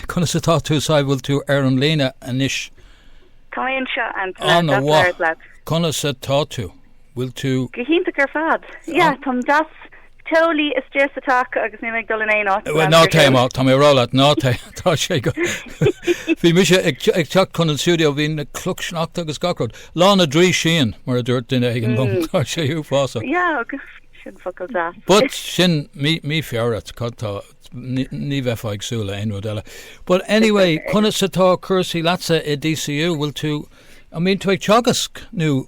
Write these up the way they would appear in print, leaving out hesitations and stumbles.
Conna sa tá tú saibhfuil tú an lína anis. Cain seo Antaine, that's Laird's lad. Conna sa tá tú. Will tú... Gahínta gur fad. Yeah, Tom das totally is just attack agus ní meid dul in éon áit. Well, ná téim tá mé rála, ná tá sé go. Bhí mi sé ag teach chun an studio bhín na cluc sneachta agus gacrod. Lána drí sin mar a dúirt duine ag an bum. Tá sé hiú fása. Yeah, agus sin focail das. But sin mi Feabhra tá ní bheith ag súla ein rodile. But anyway, chuna sa tá cursaí latsa I DCU will tú... I mean, tú ag teagasc nó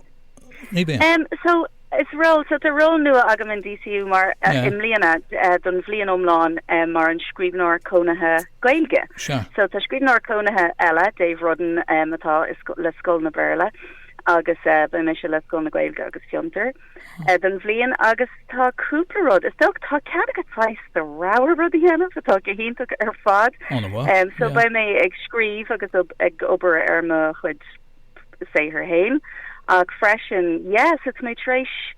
ní bíon? So... It's role so the role nua agam in DCU mar im líana don bhliain omláin mar an Scríbhneoir Cónaithe Gaeilge. So tá Scríbhneoir Cónaithe eile Dave Rudden atá le Scoil na Bhaile agus ba me se le Scoil na Gaeilge agus fiomtar. Don bhliain agus tá cúpla rud is dog tá cead agat feis the rower rudí héanamh atá gahínta ar fad. So ba me ag scríb agus ag obair ma chud sé her hain. Freshen, yes, it's my trash.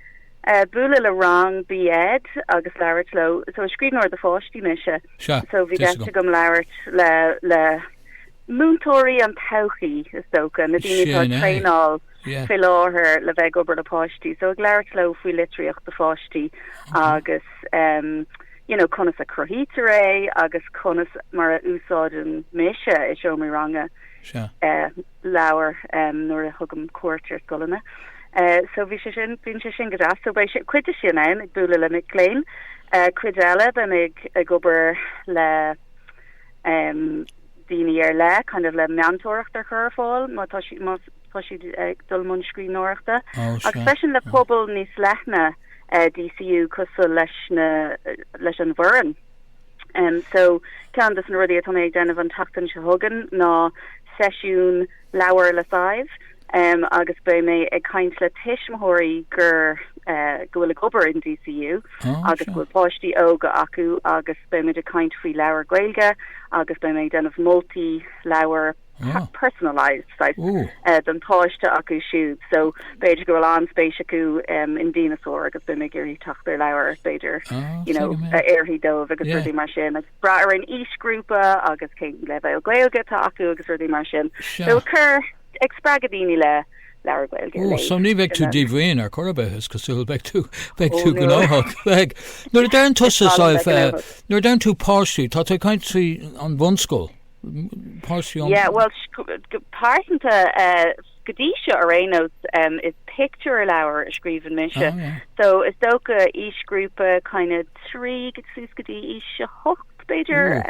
Bula le wrong beed agus Larrett lo. So Scríbhneoir the fáistí mise. So vi get to gum Larrett le Moontory and Tauchi is soca. Nadine is train all fill her le veg over the fáistí. So Larrett lo fui litriach the fáistí agus you know conas a crohitere agus conas mar úsod an mise is show me wronga. Lauer nor a hugum quarter skolna so vi sin gada so bei cuide sin an ag bula le McLean cuidele ben ag gober le dini le kind of le meantoracht ar churfáil má tá si dulmun Scríbhneoirachta ag fashion le pobl níos lechna DCU cos leis an bhuran so can this already at me den van tatan se hogan na sesiún Lauer le Sadhb agus be me ag kaint le tiismthirí gur gohfuil gobar in DCU agus bhfuil páistí óga acu agus be me de kaint fao Lauer Gaeilge agus be me den of multi Lauer personalised den táiste acu siúd so beidir go an spéis acu in dinosaur agus be me gurí tacht Lauer beidir you know airhí dómh agus rudí mar sin agus bra ar an isgrúpa agus cé le bheith Gaeilge tá acu agus rudí mar sin so chur ag spragadíní le Lauer Gaeilge so ní bheith tú díomhhain ar chorbehas cosúil bheith tú gnáthach bheith nuair a dain tusa nuair dain tú páistí tá tú caint trí an bhunscoil yeah, well, Parsanta Gadisha Arenos is picture Lauer Scríbhne mise. So is doka each group kind of three Gadi each hook better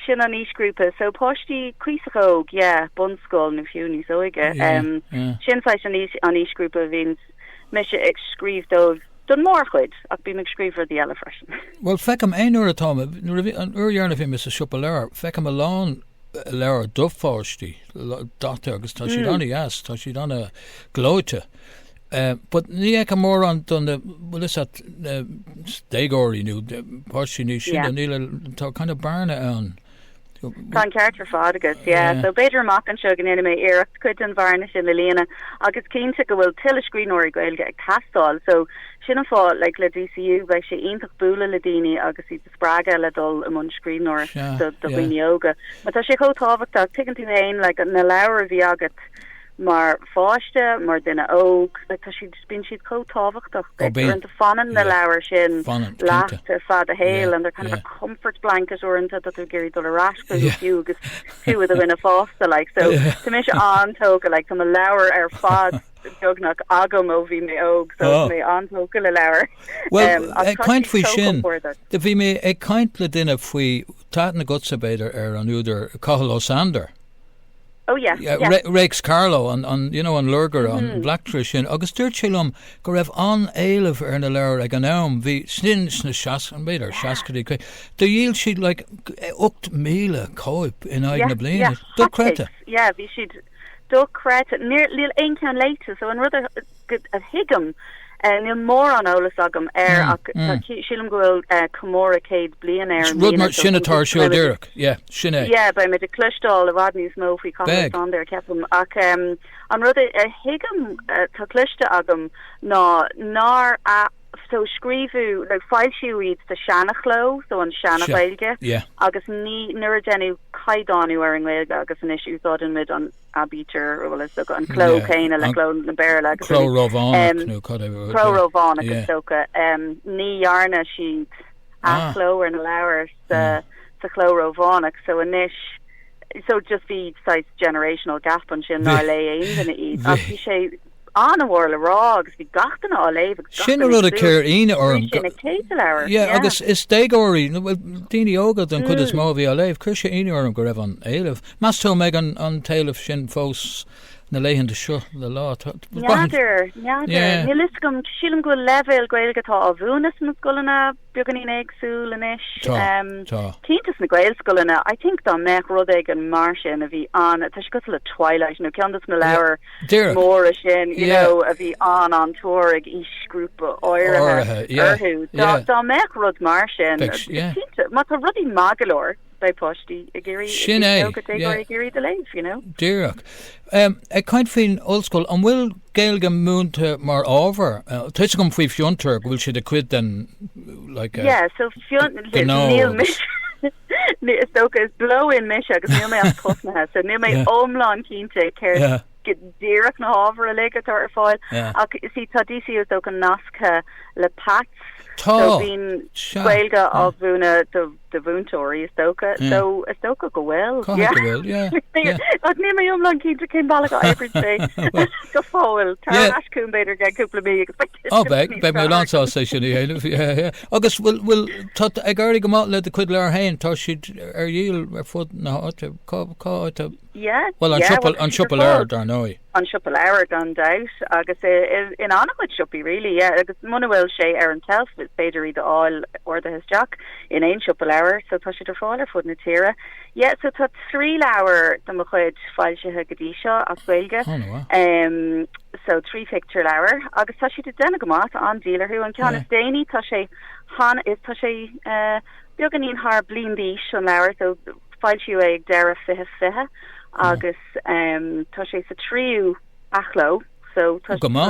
sin an each group so poshti Cuisachog Bunscoil na fiúni so ige sin fleis an each group of vins mise excríb those dun mór chuid ach bí scríbhar the eile freisin. Well fecam ein uair atá an uairhearna bhí mis a siúpa leir fecam a lán leir dufáistí data agus tá si anna yes tá si anna glóite but ní ag mór an don bhfuil is at dégóirí nú páistí ní sin a níle tá kind of barna an Tá charter fád agus so beidir amach an seo gan mé iirecht chuid an bharne sin le líana agus cínta go bhfuil tuile Scríbhneoir Gaeilge ag tastáil so sin an fá le DCU bheith sé ionintach búla le daoine agus í sppraga le dul am an Scríbhneoir do bhaoineoga má tá sé chótáhachtach tuigean tú féin le na leabhar bhí agat mar fáiste mar duine óg tá si bín siad chótáhachtach an fanan na leabhar sin leat ar fad a héil and they're kind of a comfort blanket orintanta dat tú géirí dul arás fiú agus fiú a bhína fásta like so tá mé se antóga like tá a leabhar ar fad dognach agam ó bhí mé óg so mé antóga le leabhar well ag caint faoi sin de bhí mé ag caint le duine faoi tát na gotsabéidir ar an úidir Cathal Sander. Oh yes. Rex Carlo an you know an lurger on Blacktree sin agus dúirt sílam go raibh an éileh ar na leir ag an am hí snin sna seas an beidir seascadí chu do díl siad like 8,000 cóip in aig na bliana do creta bhí siad do creta níl ein cean leite so an rud a higam níl mór an ólas agam ach sílam gohfuil comóra céad blian rud mar sinnatar siú dúireach sinné ba me de clustáil a bhd níos mó fao an ir ceapam ach an rud a higam tá cluiste agam ná so scríbhú le fáil siúid de seannachló so an seanna Gaeilge agus ní nuair déanú caiidánú ar an Gaeilge agus an isú dodin mid an abítir well is an cló céine le cló Labhair le cló Rómhánach is soca ní dhearna siad achló ar na leabhar sa cló Rómhánach so an isis so just the size generational gap on sin ná le aon iad ach bhí sé an bhór le rá agus bhí gachtain á léh sin rud a céir ine orm agus is dégóirí daoine ógad an chud is má bhí á léh chuir sé ine orm go raibh an éileh más tú méid an taileh sin fós na léhananta seo le lá Neadidir ní lis gom sílim go level Gaeilgetá a bhúnas na scoilena beganí éagsú leis cíntas na Gael scoilena I think dá mech rud ag an mar sin a bhí an tá go le Twilight nó ceantas na leabhar mór a sin a bhí an túir ag ísgrúpa áirithe dá mech rud mar sin má tá rudí magalóir bei postí a géirí sin é géirí de leif Díreach ag caiint fin Ollscoil an bhfuil Gaeilge múnta mar ábhar tuis gom faoi fiontar bhfuil siad a cuid den so níl stocha is blow in mis agus níl mé an cosnathe so níl mé omláin cínte ceir díreach na ábhar a legatar ar fáil ach sí tá dísí do an nasca le pats so bhín Gaeilge á bhúna de bhúntóirí is stocha so is stocha go bhfuil ach ní mé omláin cínte cén bailach á éibre sé go fáil tá ascún beidir ge cúpla mí be mé lásá sé sin héanamh agus bhfuil ag airí go má le a chuid le ar hain tá siad ar díal ar fud na áte cáite well an siúpal air dar nói an siúpal air gan doubt agus in anhuid siúpi really agus munahfuil sé ar an telf is beidirí de áil or de his Jack in ein siúpal air so tá si ar fáil ar fud na tíre so tá 3 leabhar do mo chuid fáilsethe godí seo as Gaeilge so 3 picture leabhar agus tá si denna go mát an dílarú an cean is déine tá sé beganín haar blindí an leabhar so fáilsiú ag deire fihe agus tá sé sa tríú achló so tá go má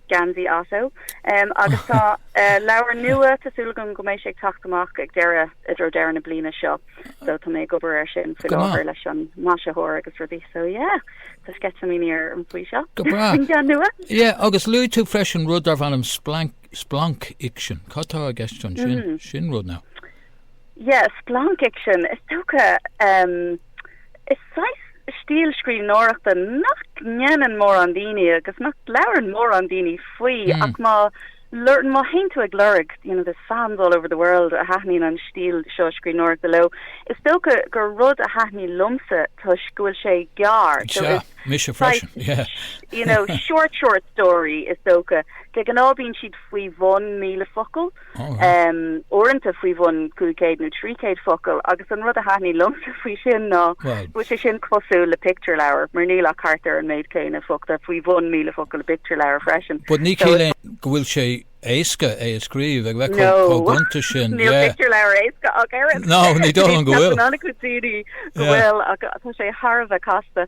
Ganzi also agus tá leabhar nua tásúlagum go mééis sé taachtamach ag deire idir deire na blina seo so tá mé gobar ar sin fi láthir leis an máisethóir agus rudí so tá sketsamíní ar an faoi seo go bra nua agus luú tú freisin rud ar bhanam splank iction catá a gceistún sin rud ná splank iction is tócha is sais stíl scríbhneoireachta nach ngean mór an daoine agus nach leabharan mór an daoine faoi ach má learn má haintú ag lurig there's fans all over the world a haithnín an stíl seo scríbhneoireachta below is tócha gur rud a haithní lumsa tá scoil sé gear mis freisin short story is tócha ge an ábín siad faoi 1 míle focail orintanta faoi 1 200 nó 300 focail agus an rud a haithní lumsa faoi sin ná bu sé sin cosú le picture leabhar mar níl a cartar an méid céine fogta faoi 1 míle focail le picture leabhar freisin bud ní chéile go bhfuil sé éasca é scríomh ag bheith sin picture leabhar éasca ag éan no ní dó an go bhfuil anna cutíí bhfuil tá sé Harbh a casta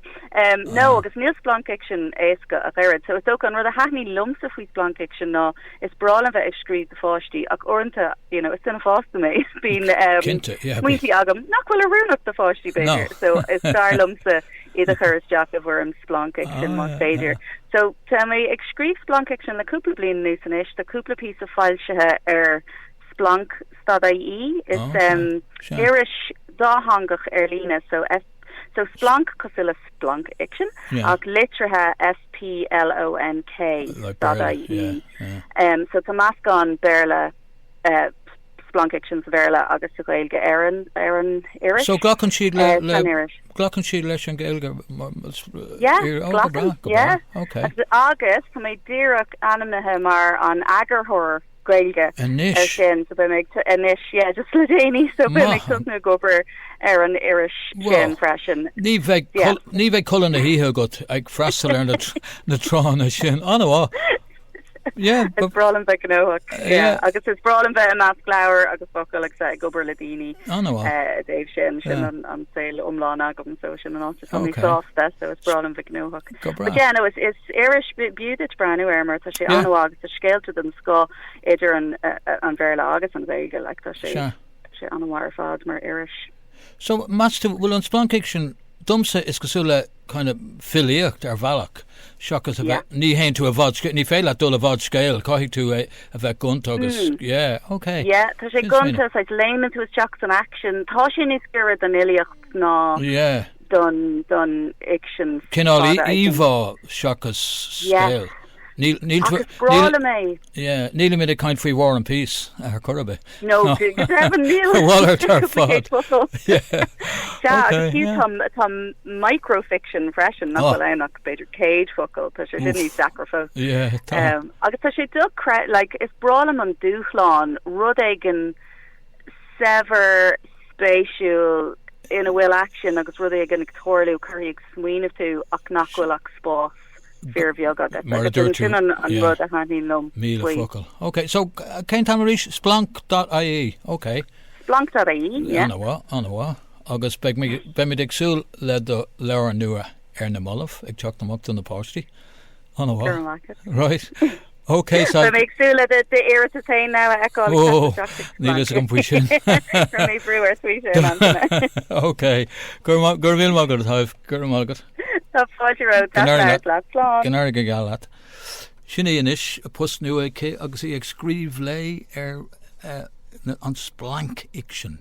no agus níl splank action éasca a éad so tócha an rud a haithní lumsa faoi splank action ná is bralan bheith ag scríb de fáistí ach orintanta is sinna fásta mé bín muointí agam nachhfuil a runúnach de fáistí beidir so is star lumsa iad a churas Jack a bhfuirm splank action má féidir so tá mé ag scríb splank action le cúpla blian nús an is de cúpla pí a fáilsethe ar splank stadaí is iris dáhangach ar lína so splank cosile splank action ach litrathe SPLONK stadaí so tá máscán bearla splank action sa bhéarla agus sa Gaeilge ar an iris so glachan siad leis an Gaeilge agus tá mé díreach animathe mar an agarthóir Gaeilge sin so be inis just le déine so be me tuna gobar ar an iris sin freisin ní bheith colan na híthe got ag freistal ar na trána sin anhá is bralan bheith an agus is bralan bheith an as gláir agus focail ag sa gobar le daoine Dave sin an saoil omláin agam so sin an ásta so is bralan bheith nóach is iris búdit breanú mar tá sé anhá agus a scéalta den scó idir an bhéarla agus an Gaeilge le tá sé sé an war fad mar iris. So Master bhfuil an splankiction dumsa is cosúla kind of filiíocht bhealach seachas a bheith ní haon tú a bhd ní féile dul a bhd scéil caiigh tú a bheith gunt agus okay. Yeah, tá sé gunta ag léman tú teach an action tá sin is spirit an iliocht ná don action cinál íomhá seachas scéil. Níl mid a kind free war and peace ar chorbe. No, Waller tar fad. Tá microfiction freshen nach nach beidir cage focal tá sé didn't sacrifice. Agus tá sé do like is bralam an dúchláán rud aigen sever spatial in a will action agus rud aigen ictorliú curry sweenh tú ach nachhfuil ach spás. Fear of yoga that okay, so Cain Tamarish Splunk.ie okay. Splunk.ie Anwa agus beg me dig sul le do leir nua na mullaf ag chuck them up to the posty Anwa right. Okay, so make sure that the air to say now echo needless completion brewer sweet okay Gurvil Margaret have Gurmalgat Gannar go galat Sinna inis a post nua ag scríbhneoir an splank iction